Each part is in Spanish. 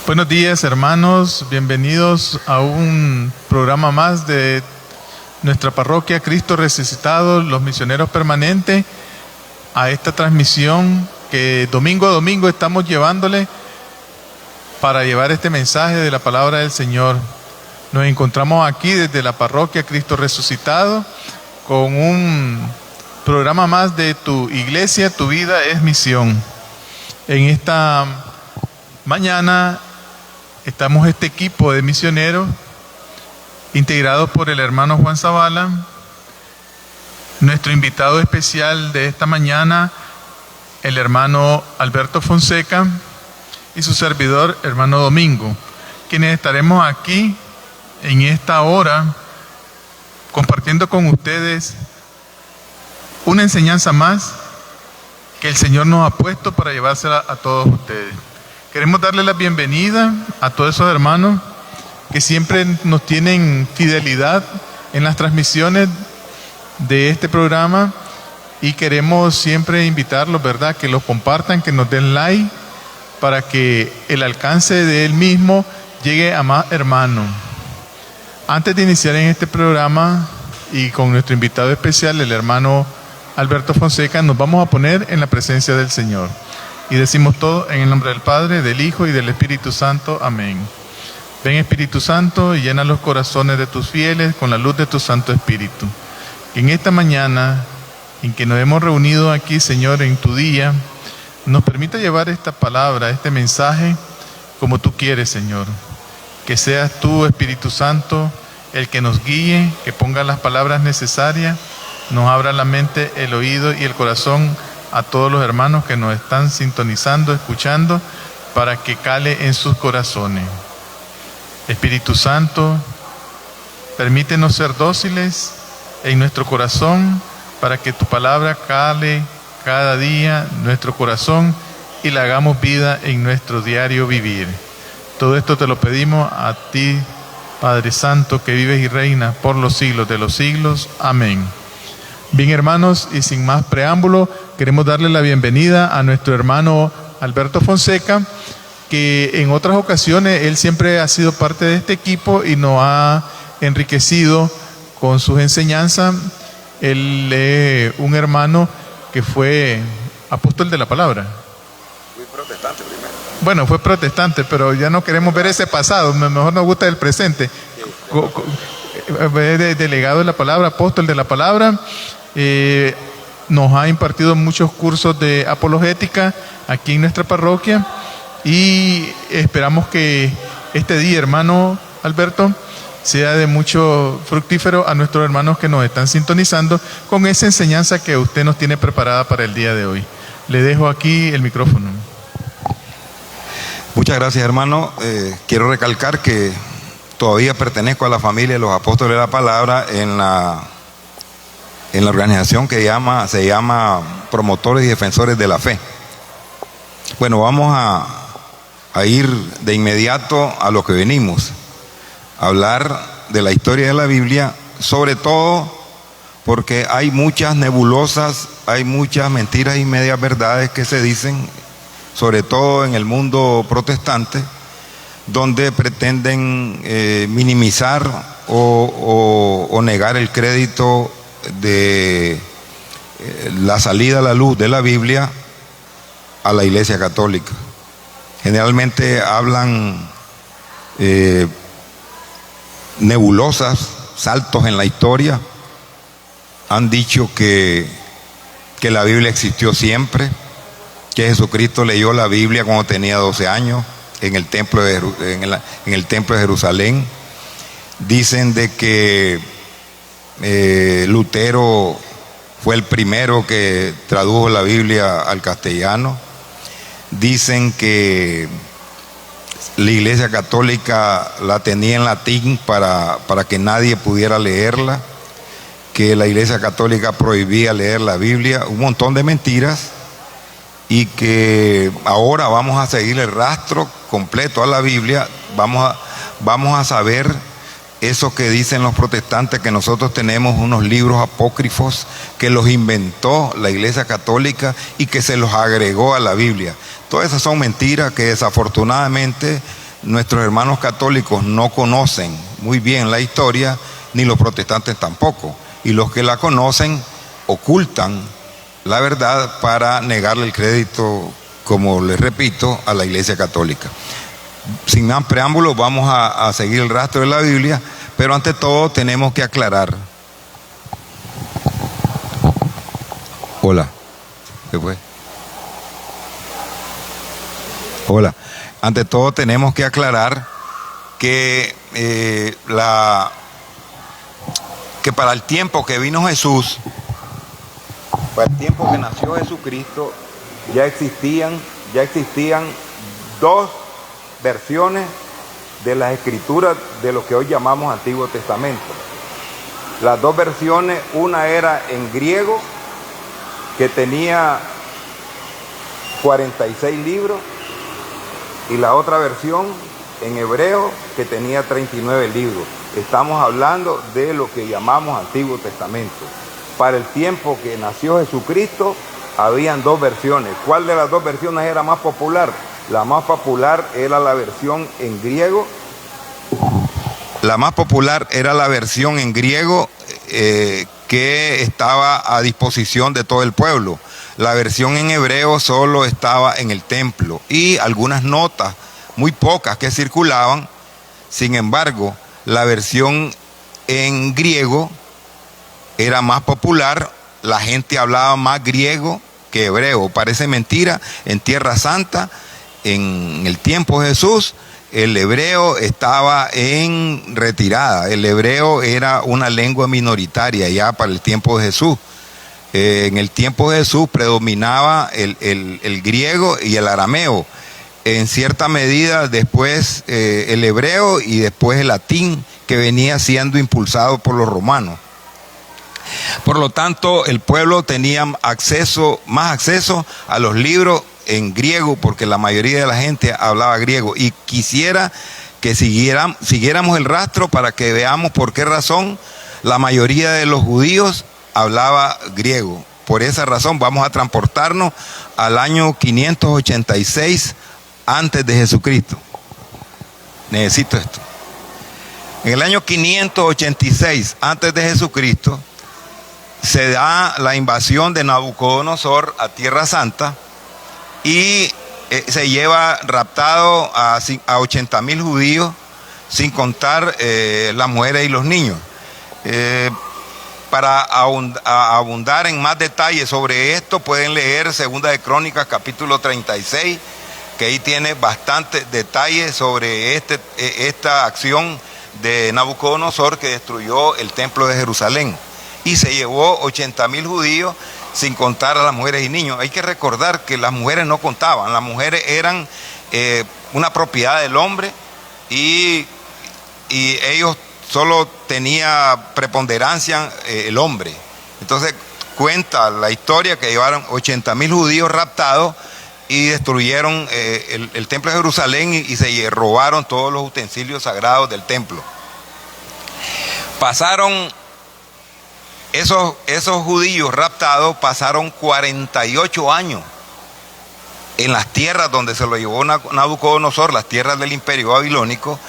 Buenos días, hermanos, bienvenidos a un programa más de nuestra parroquia Cristo Resucitado, los misioneros permanentes, a esta transmisión que domingo a domingo estamos llevándole para llevar este mensaje de la palabra del Señor. Nos encontramos aquí desde la parroquia Cristo Resucitado con un programa más de tu iglesia, tu vida es misión. En esta mañana estamos este equipo de misioneros integrados por el hermano Juan Zavala, nuestro invitado especial de esta mañana, el hermano Alberto Fonseca, y su servidor, hermano Domingo, quienes estaremos aquí en esta hora compartiendo con ustedes una enseñanza más que el Señor nos ha puesto para llevársela a todos ustedes. Queremos darle la bienvenida a todos esos hermanos que siempre nos tienen fidelidad en las transmisiones de este programa y queremos siempre invitarlos, ¿verdad?, que los compartan, que nos den like para que el alcance de él mismo llegue a más hermanos. Antes de iniciar en este programa y con nuestro invitado especial, el hermano Alberto Fonseca, nos vamos a poner en la presencia del Señor. Y decimos todo en el nombre del Padre, del Hijo y del Espíritu Santo. Amén. Ven, Espíritu Santo, y llena los corazones de tus fieles con la luz de tu Santo Espíritu. Que en esta mañana, en que nos hemos reunido aquí, Señor, en tu día, nos permita llevar esta palabra, este mensaje, como tú quieres, Señor. Que seas tú, Espíritu Santo, el que nos guíe, que ponga las palabras necesarias, nos abra la mente, el oído y el corazón a todos los hermanos que nos están sintonizando, escuchando, para que cale en sus corazones. Espíritu Santo, permítenos ser dóciles en nuestro corazón para que tu palabra cale cada día en nuestro corazón y la hagamos vida en nuestro diario vivir. Todo esto te lo pedimos a ti, Padre Santo, que vives y reinas por los siglos de los siglos. Amén. Bien, hermanos, y sin más preámbulo, queremos darle la bienvenida a nuestro hermano Alberto Fonseca, que en otras ocasiones él siempre ha sido parte de este equipo y nos ha enriquecido con sus enseñanzas. Él es un hermano que fue apóstol de la palabra. Fui protestante primero. Bueno, fue protestante, pero ya no queremos ver ese pasado, mejor nos gusta el presente. Delegado de la palabra, apóstol de la palabra. Nos ha impartido muchos cursos de apologética aquí en nuestra parroquia y esperamos que este día, hermano Alberto, sea de mucho fructífero a nuestros hermanos que nos están sintonizando con esa enseñanza que usted nos tiene preparada para el día de hoy. Le dejo aquí el micrófono. Muchas gracias, hermano. Quiero recalcar que todavía pertenezco a la familia de los apóstoles de la palabra en la organización que se llama Promotores y Defensores de la Fe. Bueno, vamos a ir de inmediato a lo que venimos, a hablar de la historia de la Biblia, sobre todo porque hay muchas nebulosas, hay muchas mentiras y medias verdades que se dicen, sobre todo en el mundo protestante, donde pretenden minimizar o negar el crédito de la salida a la luz de la Biblia a la Iglesia Católica. Generalmente hablan nebulosas, saltos en la historia. Han dicho que la Biblia existió siempre, que Jesucristo leyó la Biblia cuando tenía 12 años en el templo de Jerusalén. Dicen de que Lutero fue el primero que tradujo la Biblia al castellano. Dicen que la Iglesia Católica la tenía en latín para que nadie pudiera leerla, que la Iglesia Católica prohibía leer la Biblia, un montón de mentiras, y que ahora vamos a seguir el rastro completo a la Biblia. Vamos a saber eso que dicen los protestantes, que nosotros tenemos unos libros apócrifos que los inventó la Iglesia Católica y que se los agregó a la Biblia. Todas esas son mentiras que desafortunadamente nuestros hermanos católicos no conocen muy bien la historia, ni los protestantes tampoco. Y los que la conocen ocultan la verdad para negarle el crédito, como les repito, a la Iglesia Católica. Sin más preámbulos, vamos a seguir el rastro de la Biblia, pero ante todo tenemos que aclarar. Hola. ¿Qué fue? Hola. Ante todo tenemos que aclarar que, que para el tiempo que vino Jesús, para el tiempo que nació Jesucristo, ya existían dos versiones de las escrituras de lo que hoy llamamos Antiguo Testamento. Las dos versiones, una era en griego, que tenía 46 libros, y la otra versión en hebreo, que tenía 39 libros. Estamos hablando de lo que llamamos Antiguo Testamento. Para el tiempo que nació Jesucristo, habían dos versiones. ¿Cuál de las dos versiones era más popular? La más popular era la versión en griego. La más popular era la versión en griego que estaba a disposición de todo el pueblo. La versión en hebreo solo estaba en el templo y algunas notas, muy pocas, que circulaban. Sin embargo, la versión en griego era más popular, la gente hablaba más griego que hebreo. Parece mentira, en Tierra Santa, en el tiempo de Jesús, el hebreo estaba en retirada. El hebreo era una lengua minoritaria ya para el tiempo de Jesús. En el tiempo de Jesús predominaba el griego y el arameo. En cierta medida después el hebreo y después el latín, que venía siendo impulsado por los romanos. Por lo tanto, el pueblo tenía más acceso a los libros en griego, porque la mayoría de la gente hablaba griego. Y quisiera que siguiéramos el rastro para que veamos por qué razón la mayoría de los judíos hablaba griego. Por esa razón vamos a transportarnos al año 586 antes de Jesucristo. Necesito esto. En el año 586 antes de Jesucristo se da la invasión de Nabucodonosor a Tierra Santa y se lleva raptado a 80,000 judíos, sin contar las mujeres y los niños. Para abundar en más detalles sobre esto, pueden leer Segunda de Crónicas, capítulo 36, que ahí tiene bastante detalles sobre esta acción de Nabucodonosor, que destruyó el templo de Jerusalén y se llevó 80,000 judíos, sin contar a las mujeres y niños. Hay que recordar que las mujeres no contaban, las mujeres eran una propiedad del hombre y ellos solo tenía preponderancia el hombre. Entonces cuenta la historia que llevaron 80,000 judíos raptados y destruyeron el templo de Jerusalén y se robaron todos los utensilios sagrados del templo. Pasaron esos judíos raptados, pasaron 48 años en las tierras donde se lo llevó Nabucodonosor, las tierras del imperio babilónico,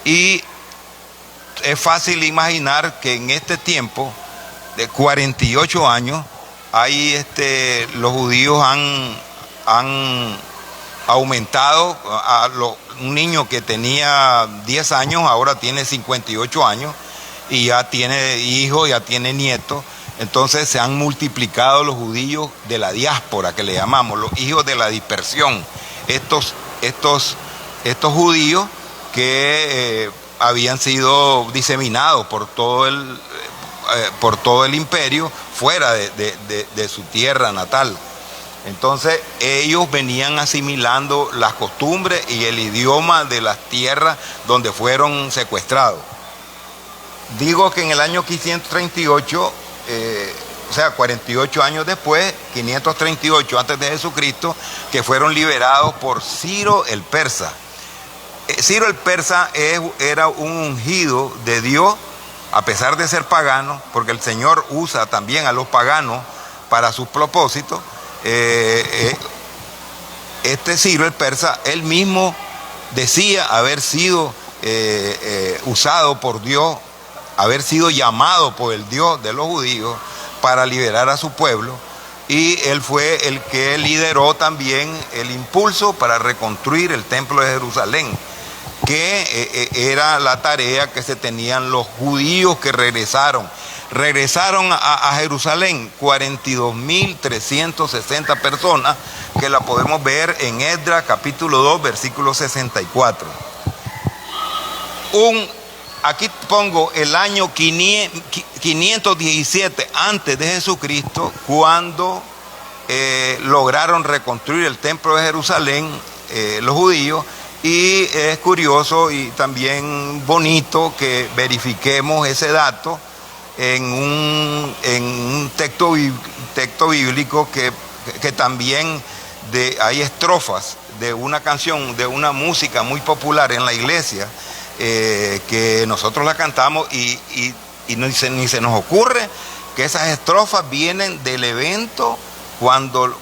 y es fácil imaginar que en este tiempo de 48 años, los judíos han aumentado. Un niño que tenía 10 años ahora tiene 58 años y ya tiene hijos, ya tiene nietos. Entonces se han multiplicado los judíos de la diáspora, que le llamamos, los hijos de la dispersión. Estos judíos que habían sido diseminados por todo el imperio fuera de su tierra natal. Entonces ellos venían asimilando las costumbres y el idioma de las tierras donde fueron secuestrados. Digo que en el año 538, o sea, 48 años después, 538 antes de Jesucristo, que fueron liberados por Ciro el Persa. Ciro el Persa era un ungido de Dios, a pesar de ser pagano, porque el Señor usa también a los paganos para sus propósitos. Ciro el Persa, él mismo decía haber sido usado por Dios, haber sido llamado por el Dios de los judíos para liberar a su pueblo, y él fue el que lideró también el impulso para reconstruir el templo de Jerusalén, que era la tarea que se tenían los judíos que regresaron a Jerusalén, 42.360 personas, que la podemos ver en Esdras capítulo 2, versículo 64. Aquí pongo el año 517 antes de Jesucristo, cuando lograron reconstruir el templo de Jerusalén los judíos, y es curioso y también bonito que verifiquemos ese dato en un texto bíblico que también hay estrofas de una canción, de una música muy popular en la iglesia, que nosotros la cantamos y ni se nos ocurre que esas estrofas vienen del evento cuando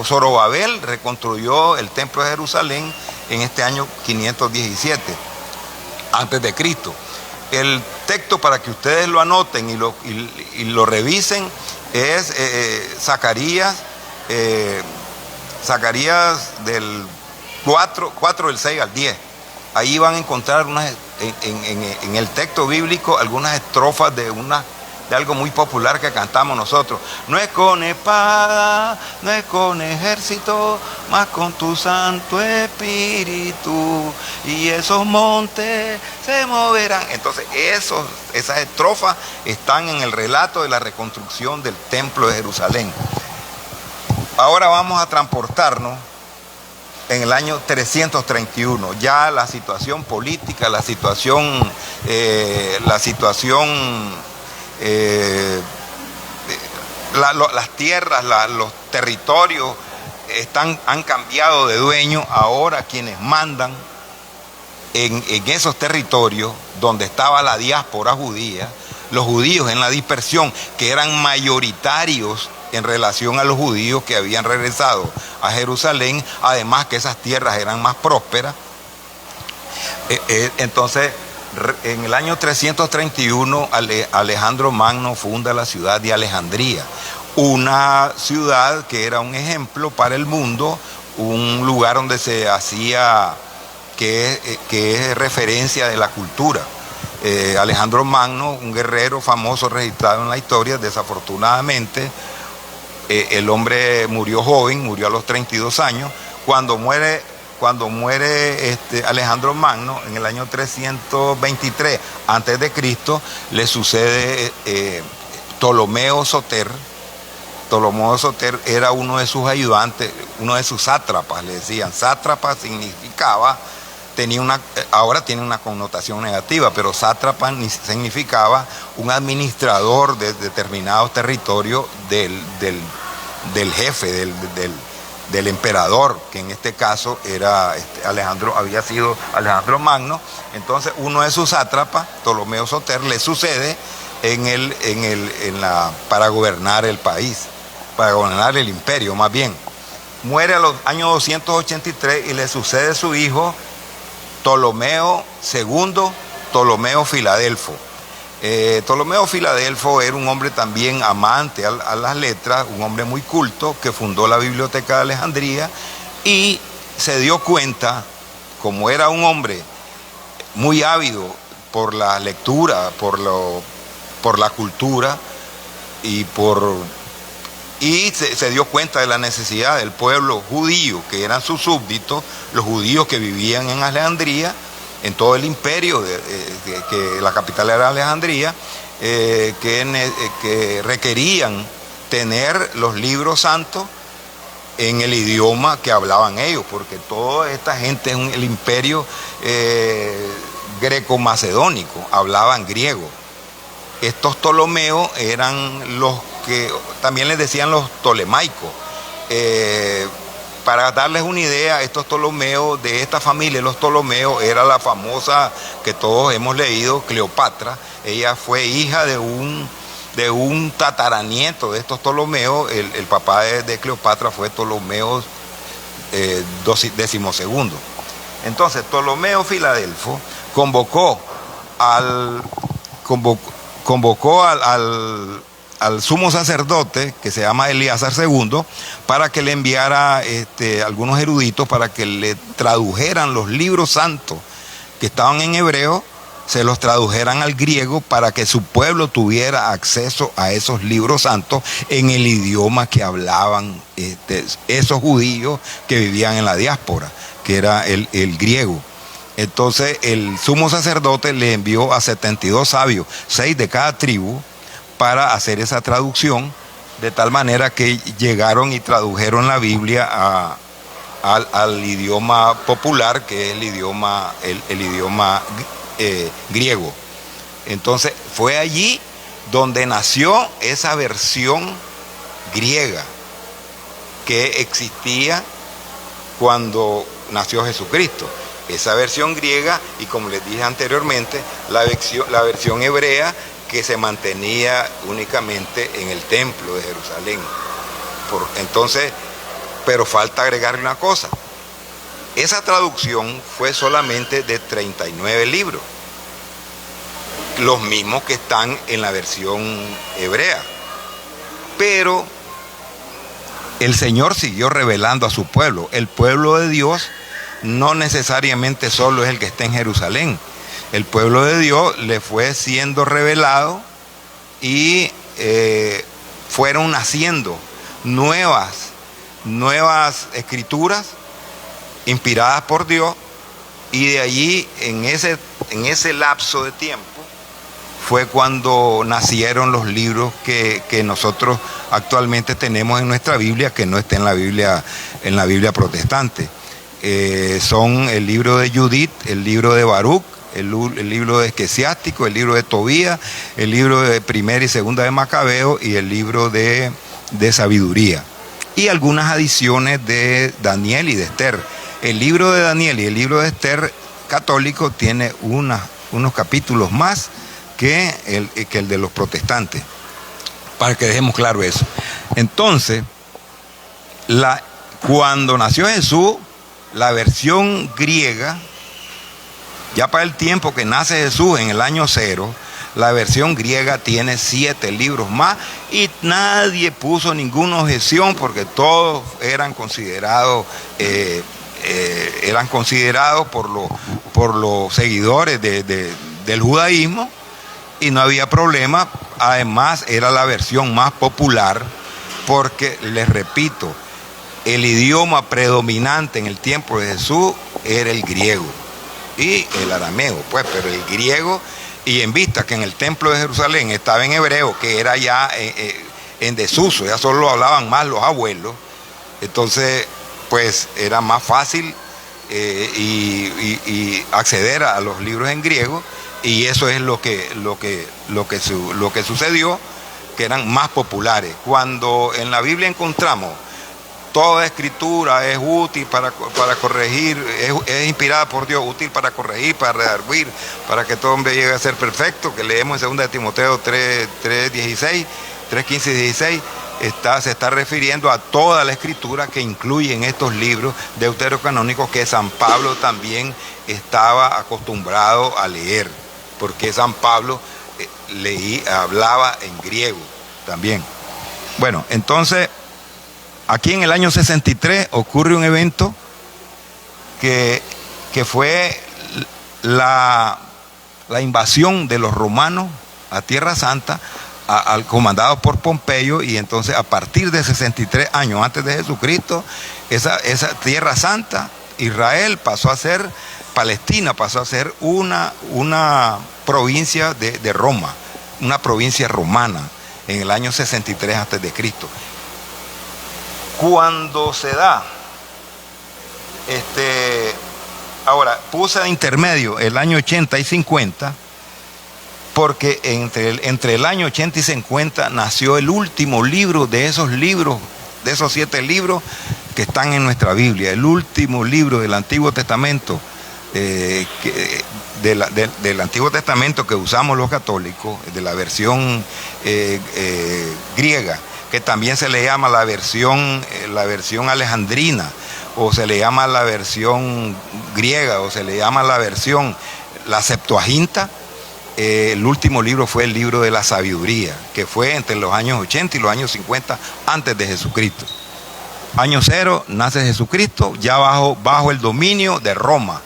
Zorobabel reconstruyó el templo de Jerusalén en este año 517 antes de Cristo. El texto, para que ustedes lo anoten y lo revisen, es Zacarías del 4 del 6 al 10. Ahí van a encontrar en el texto bíblico algunas estrofas de algo muy popular que cantamos nosotros. No es con espada, no es con ejército, mas con tu Santo Espíritu, y esos montes se moverán. Entonces esas estrofas están en el relato de la reconstrucción del templo de Jerusalén. Ahora vamos a transportarnos en el año 331. Ya la situación política, las tierras, los territorios han cambiado de dueño. Ahora quienes mandan en esos territorios donde estaba la diáspora judía, los judíos en la dispersión, que eran mayoritarios en relación a los judíos que habían regresado a Jerusalén, además que esas tierras eran más prósperas. Entonces, en el año 331, Alejandro Magno funda la ciudad de Alejandría, una ciudad que era un ejemplo para el mundo, un lugar donde se hacía, que es referencia de la cultura. Alejandro Magno, un guerrero famoso registrado en la historia, desafortunadamente, el hombre murió joven, murió a los 32 años. Cuando muere Alejandro Magno, en el año 323 antes de Cristo, le sucede Ptolomeo Soter. Ptolomeo Soter era uno de sus ayudantes, uno de sus sátrapas, le decían. Sátrapa significaba, ahora tiene una connotación negativa, pero sátrapa significaba un administrador de determinados territorios del jefe, del emperador, que en este caso era había sido Alejandro Magno. Entonces uno de sus sátrapas, Ptolomeo Soter, le sucede para gobernar el país, para gobernar el imperio más bien. Muere a los años 283 y le sucede su hijo Ptolomeo II, Ptolomeo Filadelfo. Ptolomeo Filadelfo era un hombre también amante a las letras, un hombre muy culto, que fundó la Biblioteca de Alejandría, y se dio cuenta, como era un hombre muy ávido por la lectura, por la cultura, y se dio cuenta de la necesidad del pueblo judío, que eran sus súbditos, los judíos que vivían en Alejandría, en todo el imperio, que la capital era Alejandría, que requerían tener los libros santos en el idioma que hablaban ellos, porque toda esta gente en el imperio greco-macedónico hablaban griego. Estos Ptolomeos eran los que también les decían los tolemaicos. Para darles una idea, estos Ptolomeos, de esta familia, los Ptolomeos, era la famosa que todos hemos leído, Cleopatra. Ella fue hija de un tataranieto de estos Ptolomeos. El papá de Cleopatra fue Ptolomeo XII. Entonces Ptolomeo Filadelfo convocó al sumo sacerdote, que se llama Eleazar II, para que le enviara algunos eruditos para que le tradujeran los libros santos que estaban en hebreo, se los tradujeran al griego para que su pueblo tuviera acceso a esos libros santos en el idioma que hablaban esos judíos que vivían en la diáspora, que era el griego. Entonces el sumo sacerdote le envió a 72 sabios, 6 de cada tribu, para hacer esa traducción, de tal manera que llegaron y tradujeron la Biblia al idioma popular, que es el idioma griego. Entonces fue allí donde nació esa versión griega que existía cuando nació Jesucristo. Esa versión griega, y como les dije anteriormente, la versión hebrea, que se mantenía únicamente en el templo de Jerusalén. Entonces, pero falta agregarle una cosa. Esa traducción fue solamente de 39 libros, los mismos que están en la versión hebrea. Pero el Señor siguió revelando a su pueblo. El pueblo de Dios no necesariamente solo es el que está en Jerusalén. El pueblo de Dios le fue siendo revelado y fueron naciendo nuevas escrituras inspiradas por Dios, y de allí, en ese lapso de tiempo, fue cuando nacieron los libros que nosotros actualmente tenemos en nuestra Biblia, que no está en la Biblia protestante. Son el libro de Judith, el libro de Baruch, el libro de Eclesiástico, el libro de Tobías, el libro de Primera y Segunda de Macabeo y el libro de Sabiduría. Y algunas adiciones de Daniel y de Esther. El libro de Daniel y el libro de Esther católico tiene unos capítulos más que el de los protestantes, para que dejemos claro eso. Entonces, cuando nació Jesús, la versión griega, ya para el tiempo que nace Jesús, en el año 0, la versión griega tiene 7 libros más, y nadie puso ninguna objeción, porque todos eran considerados por los seguidores del judaísmo, y no había problema. Además, era la versión más popular, porque, les repito, el idioma predominante en el tiempo de Jesús era el griego y el arameo, pues, pero el griego, y en vista que en el templo de Jerusalén estaba en hebreo, que era ya en desuso, ya solo hablaban más los abuelos, entonces pues era más fácil y acceder a los libros en griego, y eso es lo que sucedió, que eran más populares. Cuando en la Biblia encontramos toda escritura es útil para corregir, es inspirada por Dios, útil para corregir, para redarguir, para que todo hombre llegue a ser perfecto, que leemos en 2 de Timoteo 3:15 y 16, se está refiriendo a toda la escritura que incluye en estos libros deuterocanónicos, que San Pablo también estaba acostumbrado a leer, porque San Pablo hablaba en griego también. Bueno, entonces, aquí en el año 63 ocurre un evento que fue la invasión de los romanos a Tierra Santa, comandado por Pompeyo, y entonces a partir de 63 años antes de Jesucristo, esa Tierra Santa, Israel, Palestina pasó a ser una provincia de Roma, una provincia romana, en el año 63 antes de Cristo. Cuando se da, ahora puse de intermedio el año 80 y 50, porque entre el año 80 y 50 nació el último libro de esos 7 libros que están en nuestra Biblia, el último libro del Antiguo Testamento, del Antiguo Testamento que usamos los católicos, de la versión griega, que también se le llama la versión alejandrina, o se le llama la versión griega, o se le llama la Septuaginta. El último libro fue el libro de la sabiduría, que fue entre los años 80 y los años 50 antes de Jesucristo. Año 0 nace Jesucristo, ya bajo el dominio de Roma.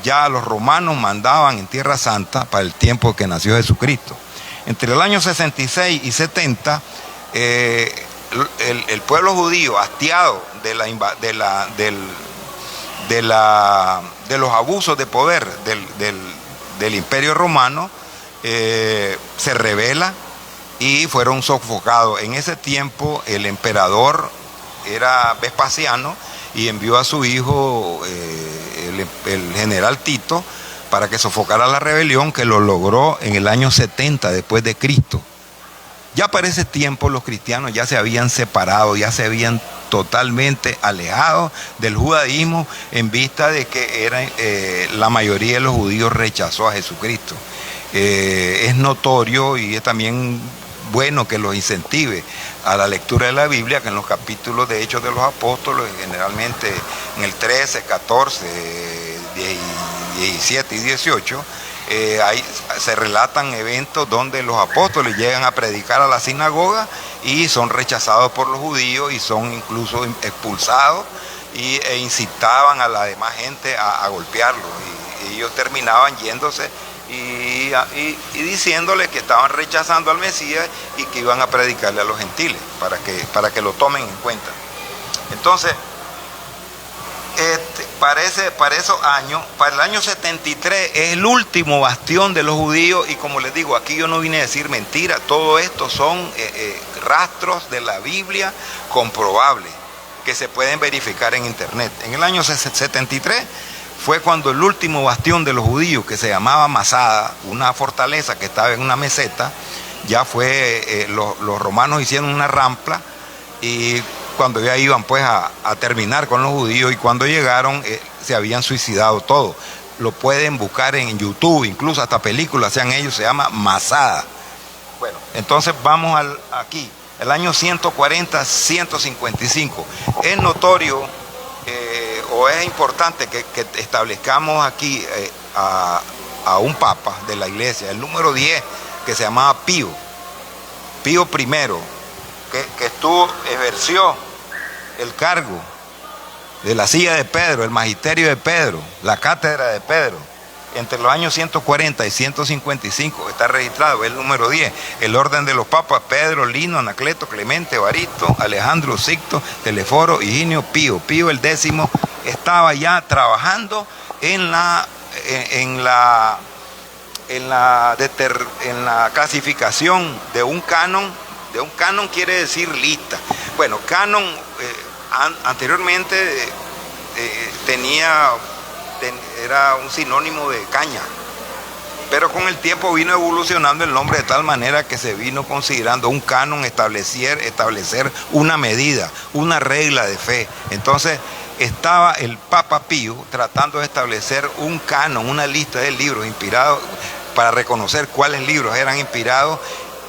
Ya los romanos mandaban en Tierra Santa para el tiempo que nació Jesucristo. Entre el año 66 y 70, el pueblo judío, hastiado de los abusos de poder del Imperio Romano, se rebela y fueron sofocados. En ese tiempo el emperador era Vespasiano y envió a su hijo, el general Tito, para que sofocara la rebelión, que lo logró en el año 70 después de Cristo. Ya para ese tiempo los cristianos ya se habían separado, ya se habían totalmente alejado del judaísmo, en vista de que la mayoría de los judíos rechazó a Jesucristo. Es notorio y es también bueno que los incentive a la lectura de la Biblia, que en los capítulos de Hechos de los Apóstoles, generalmente en el 13, 14, 17 y 18, ahí se relatan eventos donde los apóstoles llegan a predicar a la sinagoga y son rechazados por los judíos y son incluso expulsados, e incitaban a la demás gente a golpearlos, y ellos terminaban yéndose y diciéndole que estaban rechazando al Mesías y que iban a predicarle a los gentiles para que lo tomen en cuenta. Entonces, para esos años, para el año 73 es el último bastión de los judíos, y como les digo, aquí yo no vine a decir mentira, todo esto son rastros de la Biblia comprobables que se pueden verificar en internet. En el año 73 fue cuando el último bastión de los judíos, que se llamaba Masada, una fortaleza que estaba en una meseta, ya fue, los romanos hicieron una rampa, y cuando ya iban pues a terminar con los judíos, y cuando llegaron se habían suicidado todos. Lo pueden buscar en YouTube, incluso hasta películas sean ellos, se llama Masada. Bueno, entonces vamos aquí, el año 140-155. Es notorio, o es importante que establezcamos aquí a un papa de la iglesia, el número 10, que se llamaba Pío I, que ejerció el cargo de la silla de Pedro, el magisterio de Pedro, la cátedra de Pedro, entre los años 140 y 155, está registrado, es el número 10, el orden de los papas: Pedro, Lino, Anacleto, Clemente, Evaristo, Alejandro, Sixto, Teleforo, Higinio, Pío. Pío el X estaba ya trabajando en la clasificación de un canon. De un canon quiere decir lista. Bueno, canon anteriormente era un sinónimo de caña, pero con el tiempo vino evolucionando el nombre de tal manera que se vino considerando un canon establecer una medida, una regla de fe. Entonces estaba el Papa Pío tratando de establecer un canon, una lista de libros inspirados, para reconocer cuáles libros eran inspirados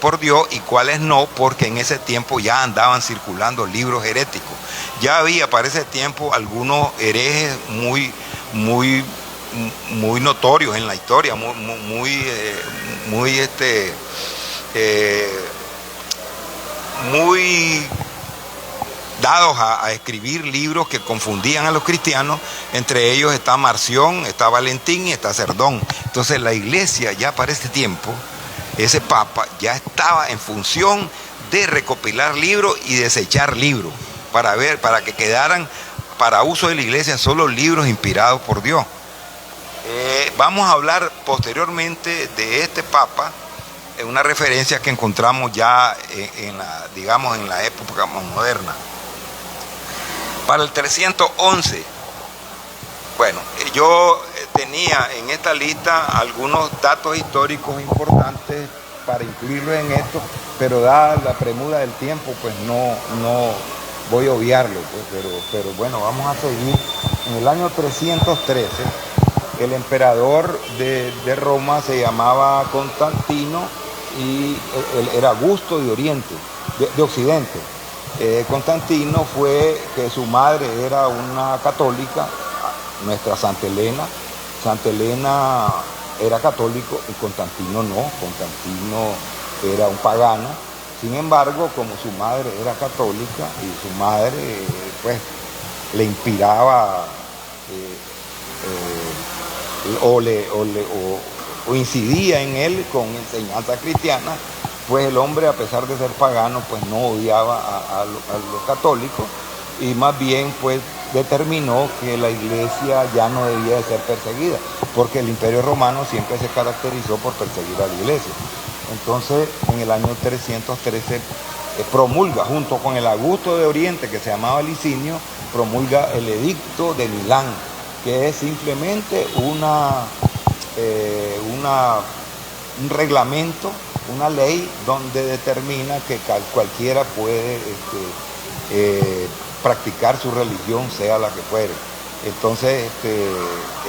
por Dios y cuáles no, porque en ese tiempo ya andaban circulando libros heréticos. Ya había para ese tiempo algunos herejes muy notorios en la historia, muy dados a escribir libros que confundían a los cristianos. Entre ellos está Marción, está Valentín y está Cerdón. Entonces la iglesia ya para ese tiempo, ese papa ya estaba en función de recopilar libros y desechar libros, para que quedaran para uso de la iglesia solo libros inspirados por Dios. Vamos a hablar posteriormente de este papa, en una referencia que encontramos ya en la época moderna. Para el 311, bueno, yo tenía en esta lista algunos datos históricos importantes para incluirlo en esto, pero dada la premura del tiempo, pues no voy a obviarlo, pues, pero bueno, vamos a seguir. En el año 313, el emperador de Roma se llamaba Constantino, y él era Augusto de Occidente. Constantino fue que su madre era una católica, nuestra Santa Elena. Santa Elena era católico y Constantino no, Constantino era un pagano. Sin embargo, como su madre era católica y su madre pues le inspiraba o incidía en él con enseñanza cristiana, pues el hombre, a pesar de ser pagano, pues no odiaba a los católicos y más bien pues determinó que la iglesia ya no debía de ser perseguida, porque el Imperio Romano siempre se caracterizó por perseguir a la iglesia. Entonces, en el año 313 promulga, junto con el Augusto de Oriente, que se llamaba Licinio, promulga el Edicto de Milán, que es simplemente un reglamento, una ley donde determina que cualquiera puede practicar su religión, sea la que fuere. Entonces,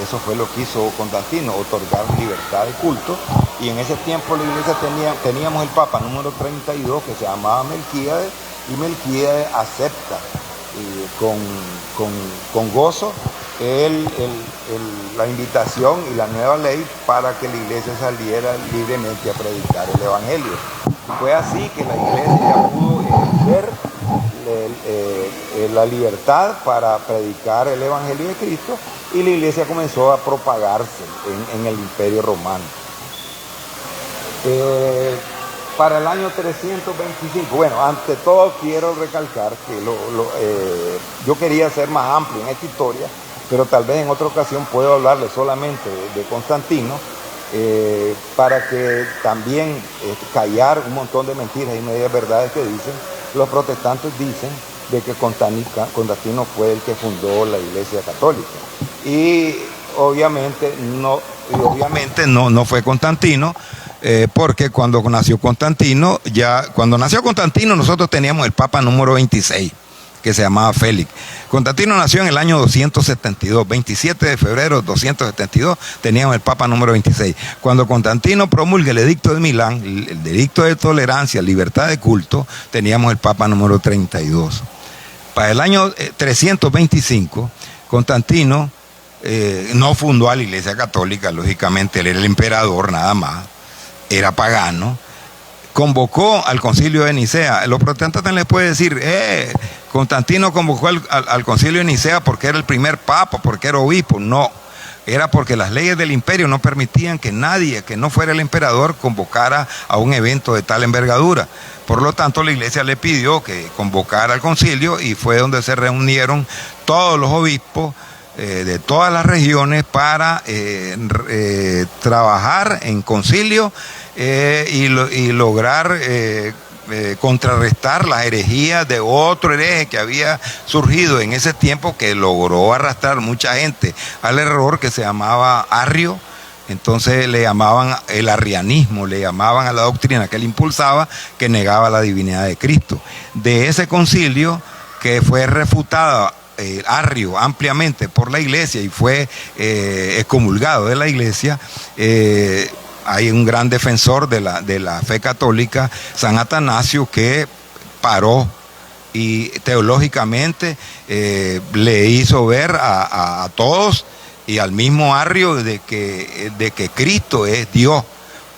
eso fue lo que hizo Constantino, otorgar libertad de culto. Y en ese tiempo la iglesia teníamos el Papa número 32, que se llamaba Melquíades, y Melquíades acepta con gozo la invitación y la nueva ley para que la iglesia saliera libremente a predicar el Evangelio. Fue así que la iglesia pudo ejercer la libertad para predicar el Evangelio de Cristo, y la iglesia comenzó a propagarse en el Imperio Romano. Para el año 325, bueno, ante todo quiero recalcar que yo quería ser más amplio en esta historia, pero tal vez en otra ocasión puedo hablarles solamente de Constantino, para que también callar un montón de mentiras y medias verdades que dicen. Los protestantes dicen de que Constantino fue el que fundó la Iglesia Católica, y obviamente no fue Constantino, porque cuando nació Constantino nosotros teníamos el Papa número 26, que se llamaba Félix. Constantino nació en el año 272, 27 de febrero de 272, teníamos el Papa número 26. Cuando Constantino promulga el Edicto de Milán, el Edicto de Tolerancia, libertad de culto, teníamos el Papa número 32. Para el año 325, Constantino no fundó a la Iglesia Católica, lógicamente él era el emperador nada más, era pagano. Convocó al concilio de Nicea. Los protestantes les pueden decir, Constantino convocó al concilio de Nicea porque era el primer papa, porque era obispo. No, era porque las leyes del imperio no permitían que nadie que no fuera el emperador convocara a un evento de tal envergadura. Por lo tanto, la iglesia le pidió que convocara al concilio, y fue donde se reunieron todos los obispos de todas las regiones para trabajar en concilio y lograr contrarrestar las herejías de otro hereje que había surgido en ese tiempo, que logró arrastrar mucha gente al error, que se llamaba Arrio. Entonces le llamaban el arrianismo, le llamaban a la doctrina que él impulsaba, que negaba la divinidad de Cristo. De ese concilio, que fue refutada Arrio ampliamente por la iglesia y fue excomulgado de la iglesia, hay un gran defensor de la fe católica, San Atanasio, que paró y teológicamente le hizo ver a todos y al mismo Arrio de que Cristo es Dios,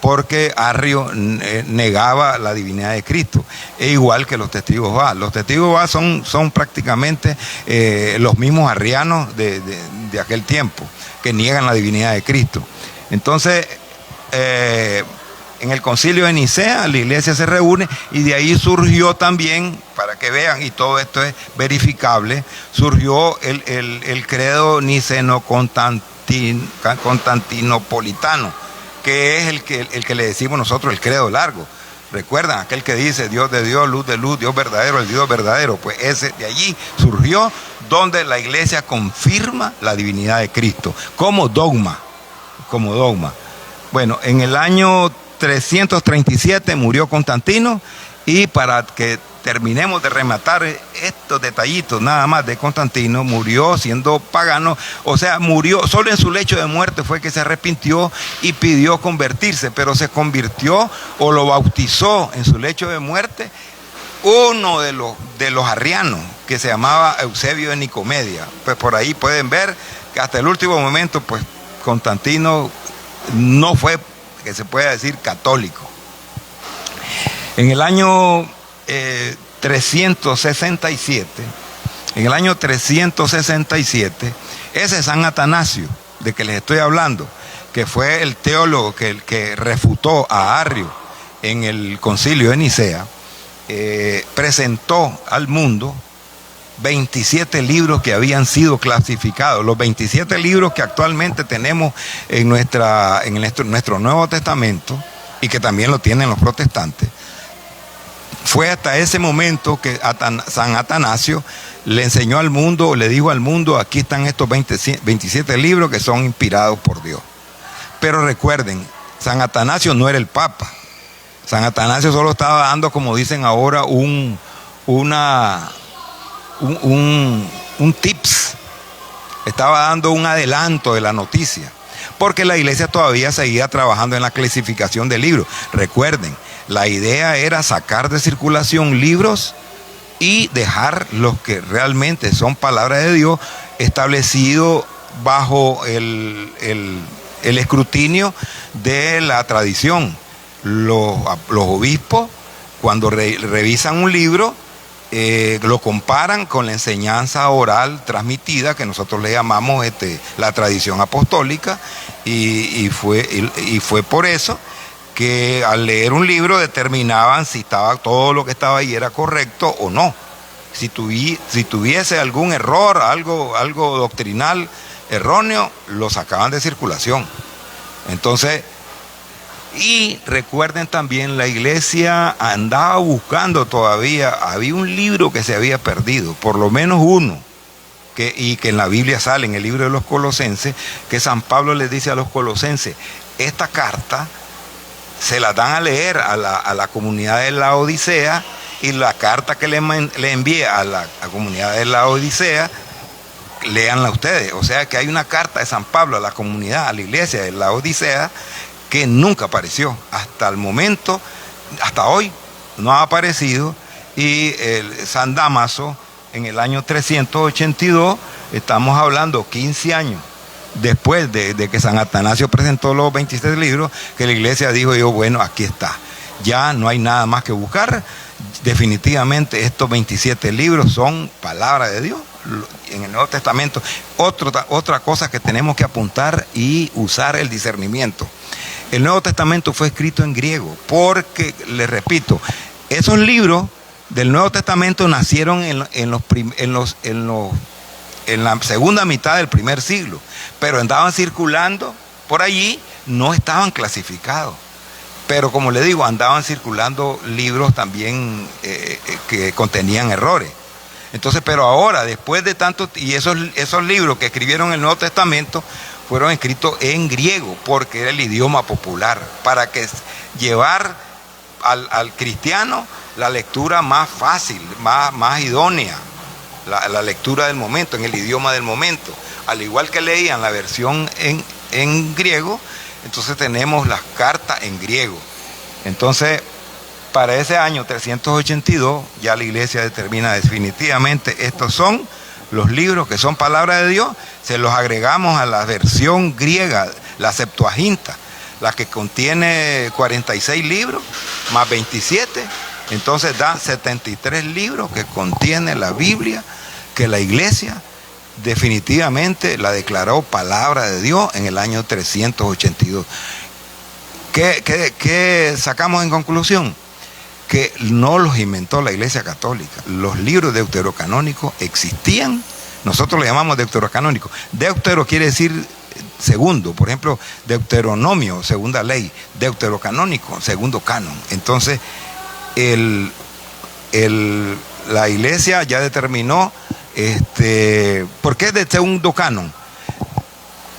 porque Arrio negaba la divinidad de Cristo, e igual que los testigos de Jehová. Los testigos de Jehová son prácticamente los mismos arrianos de aquel tiempo, que niegan la divinidad de Cristo. Entonces, en el concilio de Nicea la iglesia se reúne, y de ahí surgió también, para que vean, y todo esto es verificable, surgió el credo niceno-constantinopolitano, que es el que le decimos nosotros el credo largo. ¿Recuerdan? Aquel que dice Dios de Dios, luz de luz, Dios verdadero, el Dios verdadero. Pues ese de allí surgió, donde la iglesia confirma la divinidad de Cristo como dogma. Bueno, en el año 337 murió Constantino, y para que terminemos de rematar estos detallitos nada más de Constantino, murió siendo pagano, o sea, murió, solo en su lecho de muerte fue que se arrepintió y pidió convertirse, pero se convirtió o lo bautizó en su lecho de muerte uno de los arrianos, que se llamaba Eusebio de Nicomedia. Pues por ahí pueden ver que hasta el último momento, pues Constantino no fue, que se pueda decir, católico. En el año 367, ese San Atanasio, de que les estoy hablando, que fue el teólogo que refutó a Arrio en el concilio de Nicea, presentó al mundo 27 libros que habían sido clasificados, los 27 libros que actualmente tenemos en nuestro Nuevo Testamento, y que también lo tienen los protestantes. Fue hasta ese momento que San Atanasio le enseñó al mundo, le dijo al mundo: aquí están estos 27 libros que son inspirados por Dios. Pero recuerden, San Atanasio no era el Papa. San Atanasio solo estaba dando, como dicen ahora, un tips. Estaba dando un adelanto de la noticia, porque la iglesia todavía seguía trabajando en la clasificación de libros. Recuerden, la idea era sacar de circulación libros y dejar los que realmente son palabra de Dios, establecido bajo el escrutinio de la tradición. Los obispos, cuando revisan un libro, lo comparan con la enseñanza oral transmitida, que nosotros le llamamos la tradición apostólica, y fue por eso que al leer un libro determinaban si todo lo que estaba ahí era correcto o no. Si tuviese algún error, algo doctrinal erróneo, lo sacaban de circulación. Entonces, y recuerden también, la iglesia andaba buscando todavía, había un libro que se había perdido, por lo menos uno, y que en la Biblia sale, en el libro de los Colosenses, que San Pablo les dice a los colosenses: esta carta se la dan a leer a la comunidad de la Odisea, y la carta que le envié a la comunidad de la Odisea, léanla ustedes. O sea que hay una carta de San Pablo a la comunidad, a la iglesia de la Odisea, que nunca apareció hasta el momento, hasta hoy no ha aparecido. Y San Dámaso, en el año 382, estamos hablando 15 años después de que San Atanasio presentó los 27 libros, que la iglesia dijo: bueno, aquí está, ya no hay nada más que buscar, definitivamente estos 27 libros son palabra de Dios. En el Nuevo Testamento, otra cosa que tenemos que apuntar y usar el discernimiento: el Nuevo Testamento fue escrito en griego, porque, les repito, esos libros del Nuevo Testamento nacieron en la segunda mitad del primer siglo, pero andaban circulando por allí, no estaban clasificados. Pero como le digo, andaban circulando libros también que contenían errores. Entonces, pero ahora, después de tanto, y esos libros que escribieron el Nuevo Testamento fueron escritos en griego, porque era el idioma popular, para que llevar al cristiano la lectura más fácil, más idónea, la lectura del momento, en el idioma del momento. Al igual que leían la versión en griego, entonces tenemos las cartas en griego. Entonces, para ese año 382, ya la iglesia determina definitivamente: estos son los libros que son palabra de Dios. Se los agregamos a la versión griega, la Septuaginta, la que contiene 46 libros, más 27. Entonces da 73 libros que contiene la Biblia, que la iglesia definitivamente la declaró palabra de Dios en el año 382. ¿Qué sacamos en conclusión? Que no los inventó la Iglesia Católica. Los libros deuterocanónicos existían. Nosotros le llamamos deuterocanónicos. Deutero quiere decir segundo. Por ejemplo, Deuteronomio, segunda ley. Deuterocanónico, segundo canon. Entonces, la iglesia ya determinó ¿por qué de segundo canon?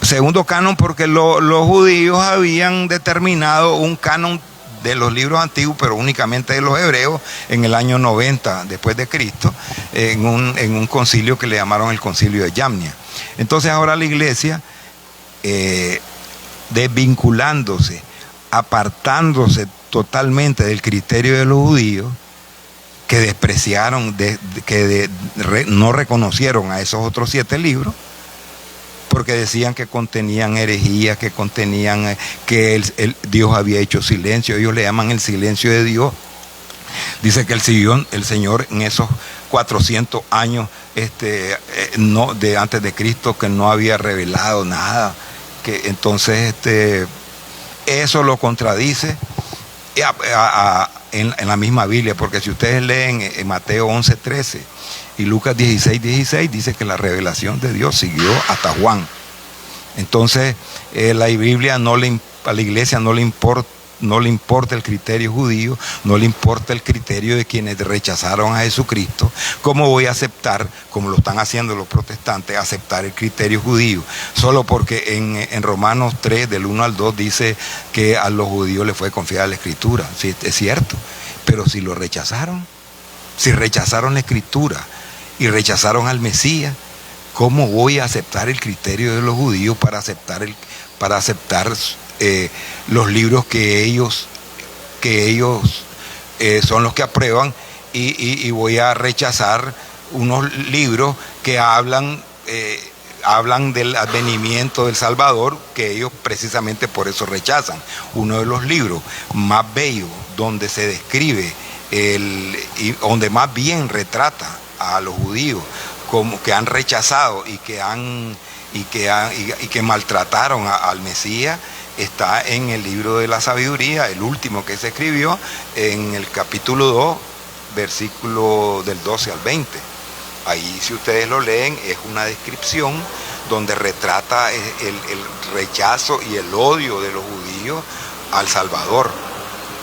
Segundo canon porque los judíos habían determinado un canon de los libros antiguos, pero únicamente de los hebreos, en el año 90 después de Cristo, en un concilio que le llamaron el concilio de Yamnia. Entonces ahora la iglesia, desvinculándose, apartándose totalmente del criterio de los judíos, que despreciaron, no reconocieron a esos otros 7 libros, porque decían que contenían herejías, que contenían que Dios había hecho silencio. Ellos le llaman el silencio de Dios. Dice que el Señor en esos 400 años de antes de Cristo, que no había revelado nada, que entonces eso lo contradice en la misma Biblia, porque si ustedes leen en Mateo 11:13 y Lucas 16:16, dice que la revelación de Dios siguió hasta Juan. Entonces la Biblia a la iglesia no le importa el criterio judío, no le importa el criterio de quienes rechazaron a Jesucristo. ¿Cómo voy a aceptar, como lo están haciendo los protestantes, aceptar el criterio judío? Solo porque en Romanos 3, del 1 al 2, dice que a los judíos les fue confiada la Escritura. Sí, es cierto, pero si lo rechazaron, si rechazaron la Escritura y rechazaron al Mesías, ¿cómo voy a aceptar el criterio de los judíos para aceptar los libros que ellos son los que aprueban, y voy a rechazar unos libros que hablan del advenimiento del Salvador, que ellos precisamente por eso rechazan? Uno de los libros más bellos donde se describe y donde más bien retrata a los judíos como que han rechazado y que maltrataron al Mesías, está en el libro de la sabiduría, el último que se escribió, en el capítulo 2, versículo del 12 al 20. Ahí, si ustedes lo leen, es una descripción donde retrata el rechazo y el odio de los judíos al Salvador,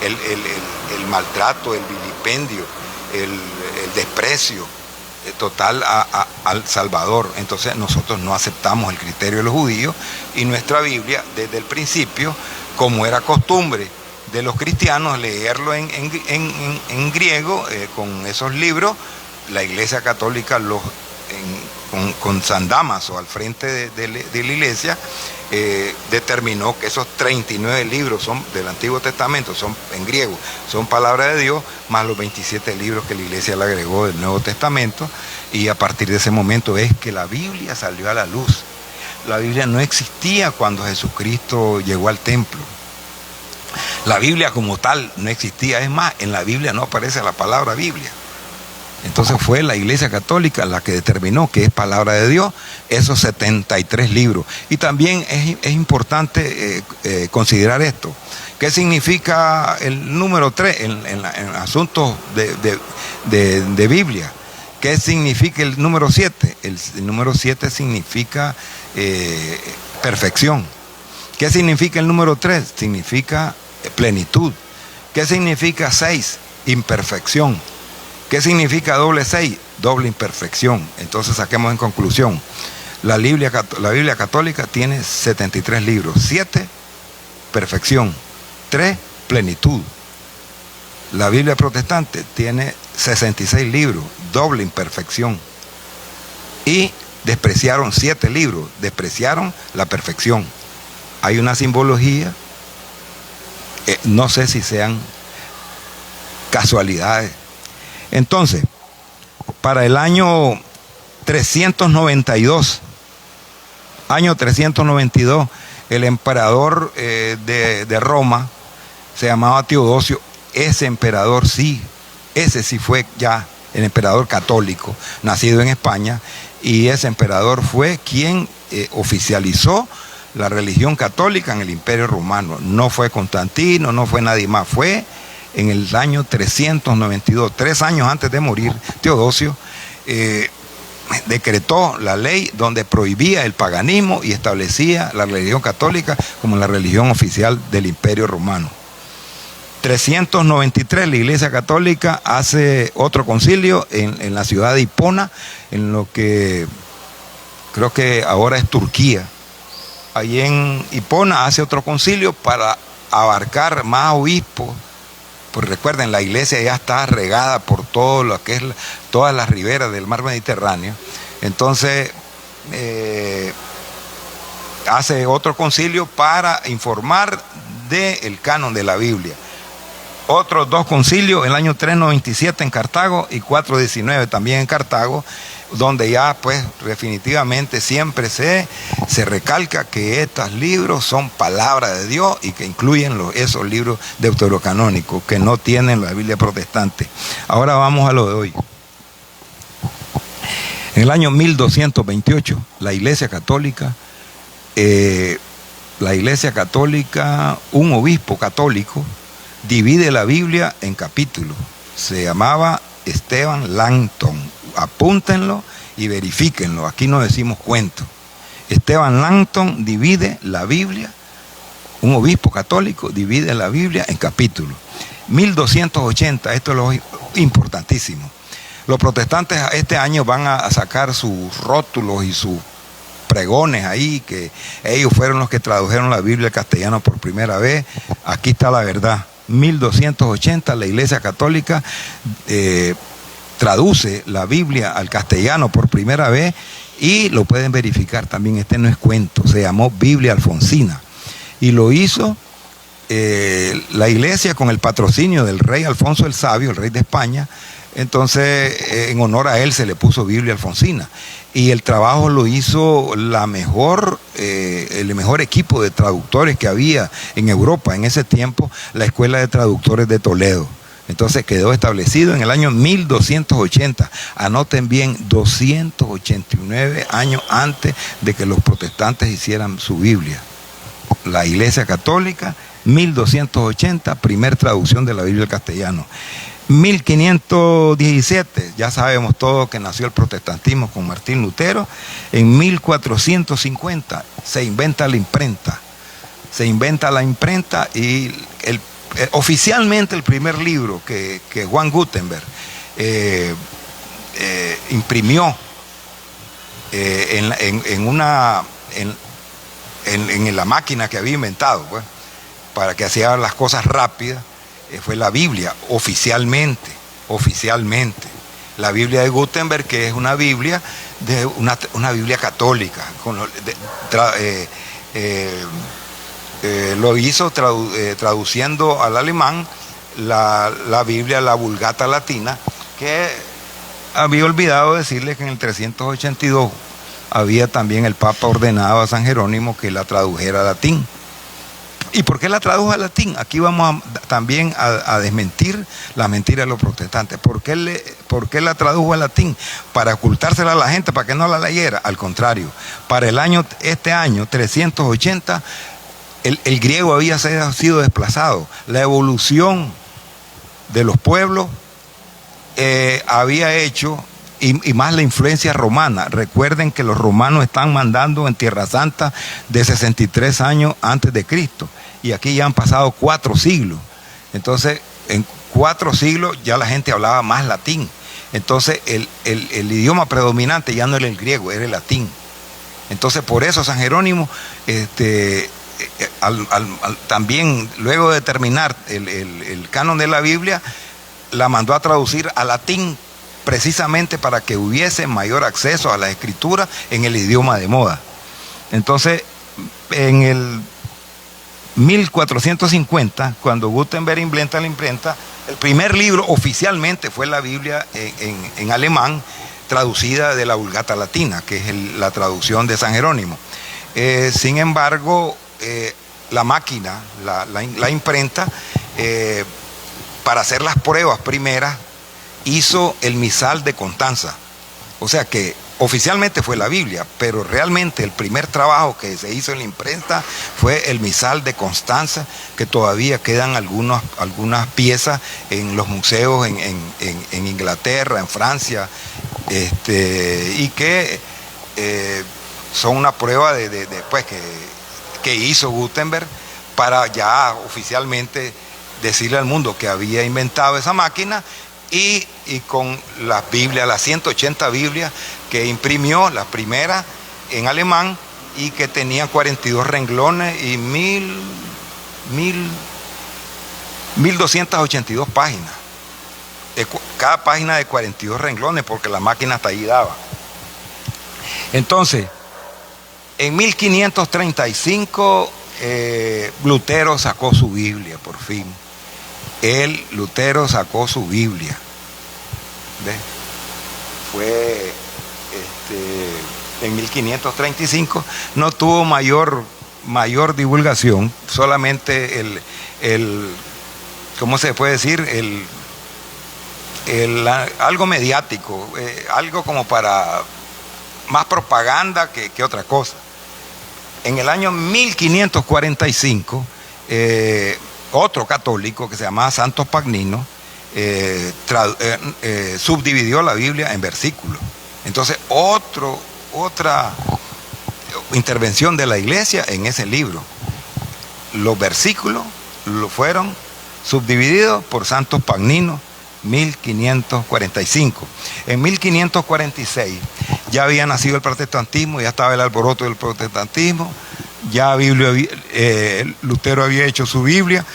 el maltrato, el vilipendio, el desprecio total al Salvador. Entonces nosotros no aceptamos el criterio de los judíos, y nuestra Biblia desde el principio, como era costumbre de los cristianos leerlo en griego, con esos libros, la Iglesia Católica con San Damaso al frente de la iglesia, determinó que esos 39 libros del Antiguo Testamento son en griego, son palabra de Dios, más los 27 libros que la iglesia le agregó del Nuevo Testamento, y a partir de ese momento es que la Biblia salió a la luz. La Biblia no existía cuando Jesucristo llegó al templo. La Biblia como tal no existía, es más, en la Biblia no aparece la palabra Biblia. Entonces fue la Iglesia Católica la que determinó que es palabra de Dios esos 73 libros. Y también es importante considerar esto. ¿Qué significa el número 3 en asuntos de Biblia? ¿Qué significa el número 7? El número 7 significa perfección. ¿Qué significa el número 3? Significa plenitud. ¿Qué significa 6? Imperfección. ¿Qué significa doble 6? Doble imperfección. Entonces saquemos en conclusión, la Biblia católica tiene 73 libros, 7, perfección, 3, plenitud. La Biblia protestante tiene 66 libros, doble imperfección. Y despreciaron 7 libros, despreciaron la perfección. Hay una simbología, no sé si sean casualidades. Entonces, para el año 392, el emperador de Roma se llamaba Teodosio. Ese emperador ese sí fue ya el emperador católico, nacido en España, y ese emperador fue quien oficializó la religión católica en el Imperio Romano. No fue Constantino, no fue nadie más, fue en el año 392, 3 años antes de morir, Teodosio decretó la ley donde prohibía el paganismo y establecía la religión católica como la religión oficial del Imperio Romano. 393, la Iglesia Católica hace otro concilio en la ciudad de Hipona, en lo que creo que ahora es Turquía. Allí en Hipona hace otro concilio para abarcar más obispos. Pues recuerden, la iglesia ya está regada por todo lo que es todas las riberas del mar Mediterráneo. Entonces hace otro concilio para informar del canon de la Biblia. otros 2 concilios, el año 397 en Cartago y 419 también en Cartago, donde ya pues definitivamente siempre se recalca que estos libros son palabra de Dios y que incluyen esos libros deuterocanónicos que no tienen la Biblia protestante. Ahora vamos a lo de hoy. En el año 1228, la Iglesia Católica, un obispo católico, divide la Biblia en capítulos. Se llamaba Esteban Langton. Apúntenlo y verifíquenlo. Aquí no decimos cuentos. Esteban Langton divide la Biblia, un obispo católico divide la Biblia en capítulos. 1280, esto es lo importantísimo. Los protestantes este año van a sacar sus rótulos y sus pregones ahí, que ellos fueron los que tradujeron la Biblia al castellano por primera vez. Aquí está la verdad. 1280, la Iglesia Católica traduce la Biblia al castellano por primera vez y lo pueden verificar también, este no es cuento, se llamó Biblia Alfonsina y lo hizo la Iglesia con el patrocinio del rey Alfonso el Sabio, el rey de España. Entonces en honor a él se le puso Biblia Alfonsina y el trabajo lo hizo el mejor equipo de traductores que había en Europa en ese tiempo, la Escuela de Traductores de Toledo. Entonces quedó establecido en el año 1280. Anoten bien, 289 años antes de que los protestantes hicieran su Biblia. La Iglesia Católica, 1280, primer traducción de la Biblia al castellano. 1517, ya sabemos todos que nació el protestantismo con Martín Lutero. En 1450 se inventa la imprenta. Y oficialmente el primer libro que Juan Gutenberg imprimió en la máquina que había inventado, pues, para que hacía las cosas rápidas, fue la Biblia, oficialmente. La Biblia de Gutenberg, que es una Biblia una Biblia católica, lo hizo traduciendo al alemán la Biblia, la Vulgata Latina, que había olvidado decirle que en el 382 había también el Papa ordenado a San Jerónimo que la tradujera al latín. ¿Y por qué la tradujo al latín? Aquí vamos también a desmentir las mentiras de los protestantes. ¿Por qué la tradujo al latín? Para ocultársela a la gente, para que no la leyera. Al contrario, para este año 380, el griego había sido desplazado. La evolución de los pueblos había hecho, y más la influencia romana. Recuerden que los romanos están mandando en Tierra Santa de 63 años antes de Cristo. Y aquí ya han pasado 4 siglos. Entonces, en 4 siglos ya la gente hablaba más latín. Entonces, el idioma predominante ya no era el griego, era el latín. Entonces, por eso San Jerónimo, también luego de terminar el canon de la Biblia, la mandó a traducir al latín, precisamente para que hubiese mayor acceso a la escritura en el idioma de moda. Entonces, en el 1450, cuando Gutenberg inventa la imprenta, el primer libro oficialmente fue la Biblia en alemán, traducida de la Vulgata Latina, que es la traducción de San Jerónimo. Sin embargo, la máquina, la imprenta, para hacer las pruebas primeras, hizo el misal de Constanza. O sea que oficialmente fue la Biblia, pero realmente el primer trabajo que se hizo en la imprenta fue el misal de Constanza, que todavía quedan algunas piezas en los museos en Inglaterra, en Francia, y que son una prueba pues, que hizo Gutenberg para ya oficialmente decirle al mundo que había inventado esa máquina. Y con las Biblias, las 180 Biblias que imprimió, la primera en alemán, y que tenía 42 renglones y 1282 páginas. Cada página de 42 renglones, porque la máquina hasta ahí daba. Entonces, en 1535, Lutero sacó su Biblia, por fin. Lutero sacó su Biblia. ¿Ves? Fue en 1535, no tuvo mayor divulgación, solamente ¿cómo se puede decir? Algo mediático, algo como para más propaganda que otra cosa. En el año 1545, otro católico que se llamaba Santos Pagnino subdividió la Biblia en versículos. Entonces, otra intervención de la iglesia en ese libro. Los versículos fueron subdivididos por Santos Pagnino, 1545. En 1546 ya había nacido el protestantismo, ya estaba el alboroto del protestantismo, ya Lutero había hecho su Biblia.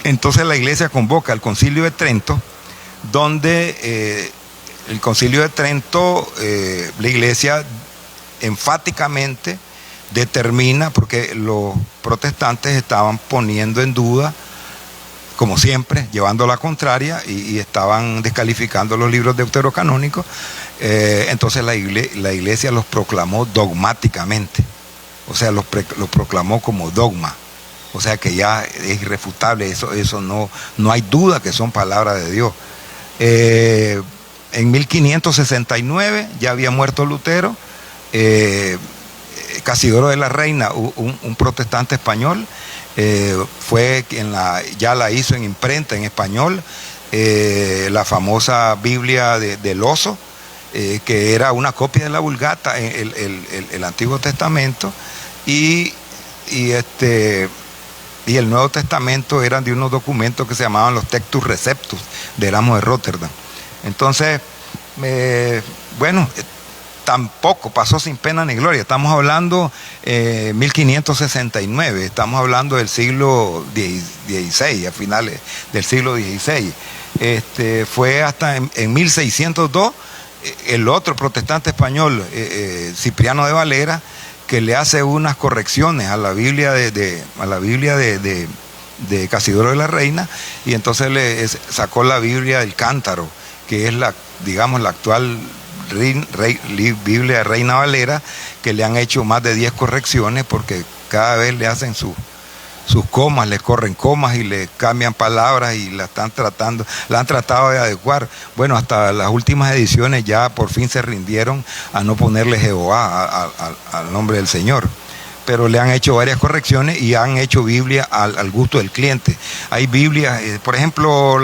Entonces la iglesia convoca al Concilio de Trento, donde el Concilio de Trento, la iglesia enfáticamente determina, porque los protestantes estaban poniendo en duda, como siempre, llevando la contraria, y estaban descalificando los libros deuterocanónicos. Entonces la iglesia los proclamó dogmáticamente, o sea, los proclamó como dogma, o sea que ya es irrefutable, eso no hay duda que son palabras de Dios. En 1569 ya había muerto Lutero. Casidoro de la Reina, un protestante español, fue quien ya la hizo en imprenta en español, la famosa Biblia del Oso, que era una copia de la Vulgata, el Antiguo Testamento, y el Nuevo Testamento eran de unos documentos que se llamaban los Textus Receptus de Erasmo de Rotterdam. Entonces, bueno, tampoco pasó sin pena ni gloria. Estamos hablando 1569, estamos hablando del siglo XVI, a finales del siglo XVI. Fue hasta en 1602 el otro protestante español, Cipriano de Valera, que le hace unas correcciones a la Biblia de Casidoro de la Reina, y entonces le sacó la Biblia del Cántaro, que es la actual Biblia de Reina Valera, que le han hecho más de 10 correcciones, porque cada vez le hacen sus comas, le corren comas y le cambian palabras y la han tratado de adecuar. Bueno, hasta las últimas ediciones ya por fin se rindieron a no ponerle Jehová al nombre del Señor, pero le han hecho varias correcciones y han hecho Biblia al gusto del cliente. Hay Biblias, por ejemplo,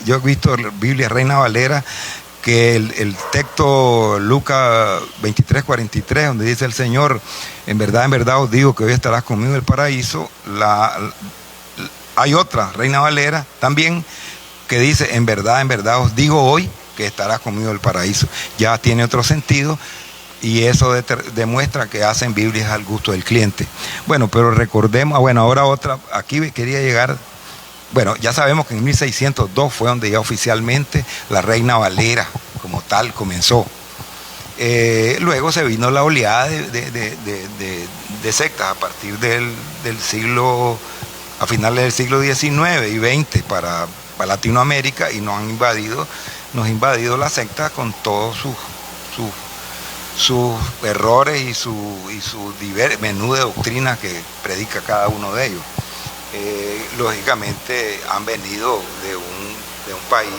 yo he visto la Biblia Reina Valera, que el texto Lucas 23:43, donde dice el Señor: en verdad os digo que hoy estarás conmigo en el paraíso. Hay otra Reina Valera también que dice: en verdad os digo hoy que estarás conmigo en el paraíso. Ya tiene otro sentido, y eso demuestra que hacen Biblias al gusto del cliente. Bueno, pero recordemos, ahora otra, aquí quería llegar. Bueno, ya sabemos que en 1602 fue donde ya oficialmente la Reina Valera como tal comenzó. Luego se vino la oleada de sectas a partir del siglo, a finales del siglo XIX y XX para Latinoamérica, y nos invadido la secta con todos sus errores y su menú de doctrina que predica cada uno de ellos. Lógicamente han venido de un país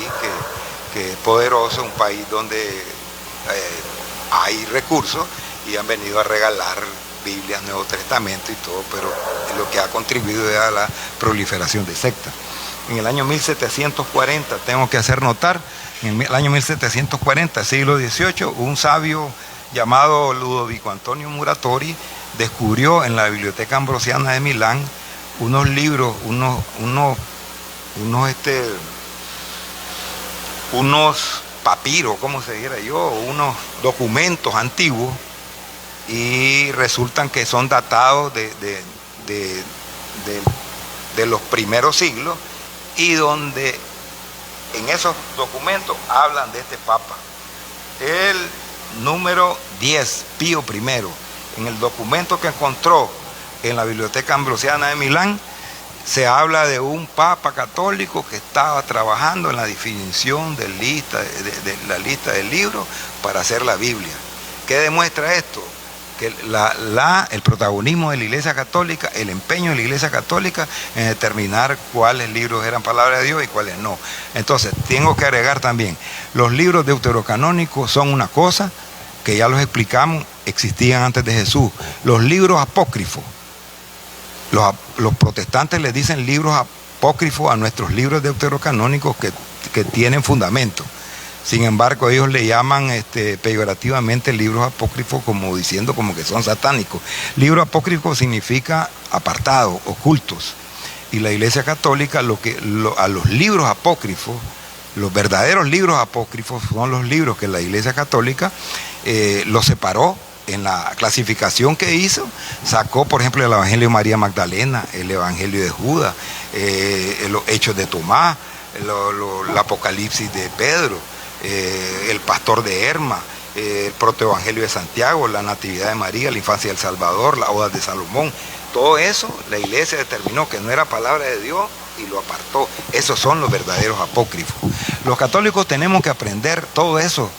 que es poderoso, un país donde hay recursos, y han venido a regalar Biblias, Nuevo Testamento y todo, pero lo que ha contribuido es a la proliferación de sectas. En el año 1740, tengo que hacer notar, en el año 1740, siglo XVIII, un sabio llamado Ludovico Antonio Muratori descubrió en la Biblioteca Ambrosiana de Milán unos libros, unos papiros, como se dijera yo, unos documentos antiguos, y resultan que son datados de los primeros siglos, y donde en esos documentos hablan de este Papa. El número 10, Pío I, en el documento que encontró en la Biblioteca Ambrosiana de Milán, se habla de un papa católico que estaba trabajando en la definición de la lista del libro para hacer la Biblia. ¿Qué demuestra esto? Que el protagonismo de la Iglesia Católica, el empeño de la Iglesia Católica en determinar cuáles libros eran palabra de Dios y cuáles no. Entonces, tengo que agregar también, los libros deuterocanónicos son una cosa que ya los explicamos, existían antes de Jesús. Los libros apócrifos, los protestantes le dicen libros apócrifos a nuestros libros deuterocanónicos que tienen fundamento. Sin embargo, ellos le llaman peyorativamente libros apócrifos, como diciendo como que son satánicos. Libro apócrifo significa apartados, ocultos. Y la Iglesia Católica a los libros apócrifos, los verdaderos libros apócrifos son los libros que la Iglesia Católica los separó en la clasificación que hizo. Sacó, por ejemplo, el Evangelio de María Magdalena, el Evangelio de Judas, los Hechos de Tomás, el Apocalipsis de Pedro, el Pastor de Herma, el Protoevangelio de Santiago, la Natividad de María, la Infancia del Salvador, la Oda de Salomón. Todo eso la Iglesia determinó que no era palabra de Dios y lo apartó. Esos son los verdaderos apócrifos. Los católicos tenemos que aprender todo eso,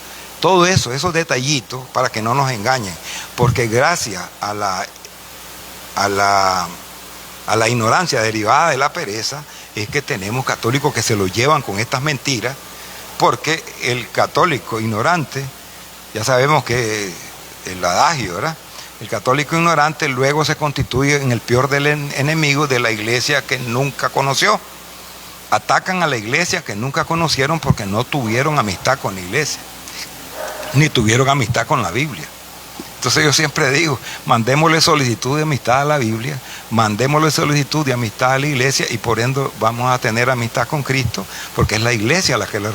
esos detallitos, para que no nos engañen, porque gracias a la ignorancia derivada de la pereza es que tenemos católicos que se lo llevan con estas mentiras, porque el católico ignorante, ya sabemos que el adagio, ¿verdad? El católico ignorante luego se constituye en el peor del enemigo de la iglesia que nunca conoció. Atacan a la iglesia que nunca conocieron porque no tuvieron amistad con la iglesia, ni tuvieron amistad con la Biblia. Entonces yo siempre digo, mandémosle solicitud de amistad a la Biblia, mandémosle solicitud de amistad a la iglesia, y por ende vamos a tener amistad con Cristo, porque es la iglesia la que nos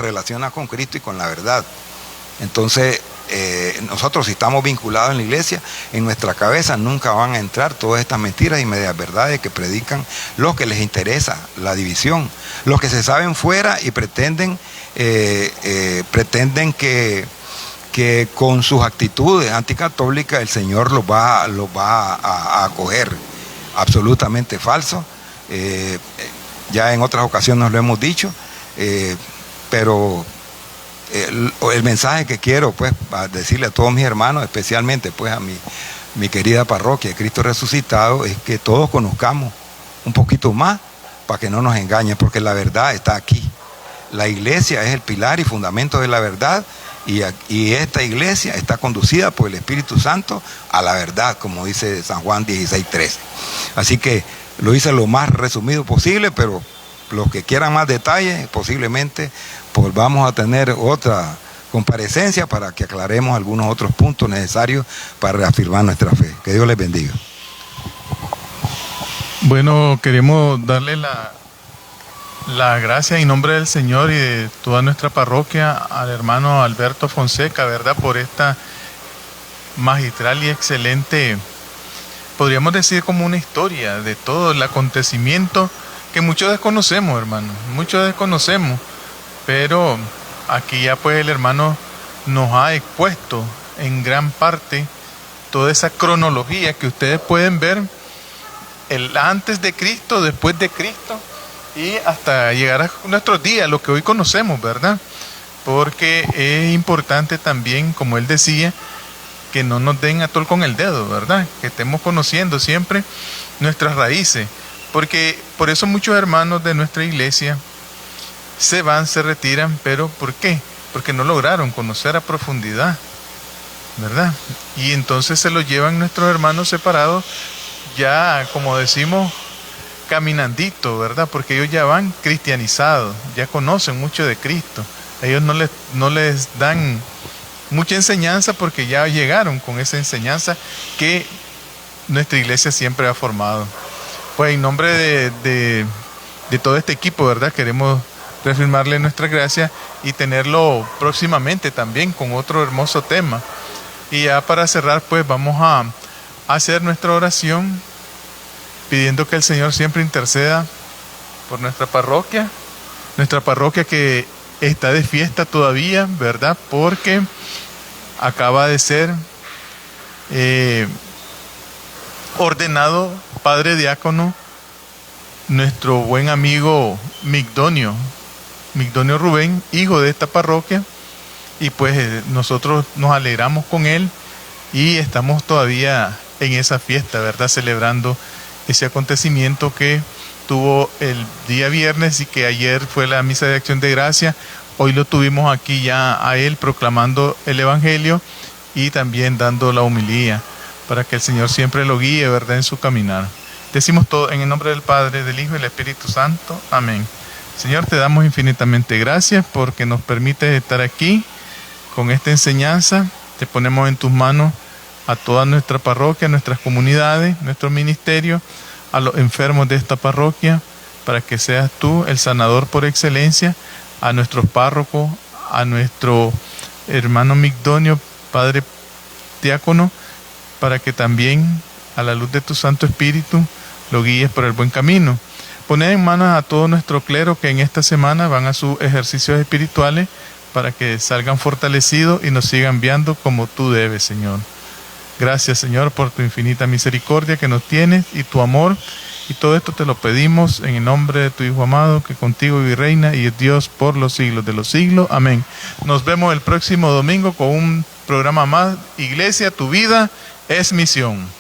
relaciona con Cristo y con la verdad. Entonces, nosotros, si estamos vinculados en la iglesia, en nuestra cabeza nunca van a entrar todas estas mentiras y medias verdades que predican los que les interesa la división, los que se saben fuera y pretenden que con sus actitudes anticatólicas el Señor los va a acoger. Absolutamente falso. Ya en otras ocasiones lo hemos dicho, pero el mensaje que quiero pues decirle a todos mis hermanos, especialmente pues a mi querida parroquia de Cristo Resucitado, es que todos conozcamos un poquito más para que no nos engañen, porque la verdad está aquí. La iglesia es el pilar y fundamento de la verdad, y esta iglesia está conducida por el Espíritu Santo a la verdad, como dice San Juan 16:13. Así que lo hice lo más resumido posible, pero los que quieran más detalles, posiblemente pues vamos a tener otra comparecencia para que aclaremos algunos otros puntos necesarios para reafirmar nuestra fe. Que Dios les bendiga. Bueno, queremos darle la gracia en nombre del Señor y de toda nuestra parroquia al hermano Alberto Fonseca, ¿verdad? Por esta magistral y excelente, podríamos decir, como una historia de todo el acontecimiento que muchos desconocemos, hermano, muchos desconocemos, pero aquí ya pues el hermano nos ha expuesto en gran parte toda esa cronología que ustedes pueden ver, el antes de Cristo, después de Cristo, y hasta llegar a nuestros días, lo que hoy conocemos, ¿verdad? Porque es importante también, como él decía, que no nos den atol con el dedo, ¿verdad? Que estemos conociendo siempre nuestras raíces, porque por eso muchos hermanos de nuestra iglesia se van, se retiran, pero ¿por qué? Porque no lograron conocer a profundidad, ¿verdad? Y entonces se lo llevan nuestros hermanos separados, ya como decimos, caminandito, ¿verdad? Porque ellos ya van cristianizados, ya conocen mucho de Cristo. Ellos no les dan mucha enseñanza porque ya llegaron con esa enseñanza que nuestra iglesia siempre ha formado. Pues en nombre de todo este equipo, ¿verdad? Queremos reafirmarle nuestra gracia y tenerlo próximamente también con otro hermoso tema. Y ya para cerrar, pues vamos a hacer nuestra oración pidiendo que el Señor siempre interceda por nuestra parroquia que está de fiesta todavía, ¿verdad? Porque acaba de ser ordenado padre diácono, nuestro buen amigo Migdonio Rubén, hijo de esta parroquia, y pues nosotros nos alegramos con él y estamos todavía en esa fiesta, ¿verdad? Celebrando ese acontecimiento que tuvo el día viernes y que ayer fue la misa de acción de gracia. Hoy lo tuvimos aquí ya a él proclamando el evangelio y también dando la homilía para que el Señor siempre lo guíe, ¿verdad?, en su caminar. Decimos todo en el nombre del Padre, del Hijo y del Espíritu Santo. Amén. Señor, te damos infinitamente gracias porque nos permites estar aquí con esta enseñanza. Te ponemos en tus manos a toda nuestra parroquia, nuestras comunidades, nuestro ministerio, a los enfermos de esta parroquia, para que seas tú el sanador por excelencia, a nuestros párrocos, a nuestro hermano Migdonio, padre diácono, para que también a la luz de tu Santo Espíritu lo guíes por el buen camino. Poner en manos a todo nuestro clero que en esta semana van a sus ejercicios espirituales para que salgan fortalecidos y nos sigan enviando como tú debes, Señor. Gracias, Señor, por tu infinita misericordia que nos tienes y tu amor. Y todo esto te lo pedimos en el nombre de tu Hijo amado, que contigo vive y reina y es Dios por los siglos de los siglos. Amén. Nos vemos el próximo domingo con un programa más. Iglesia, tu vida es misión.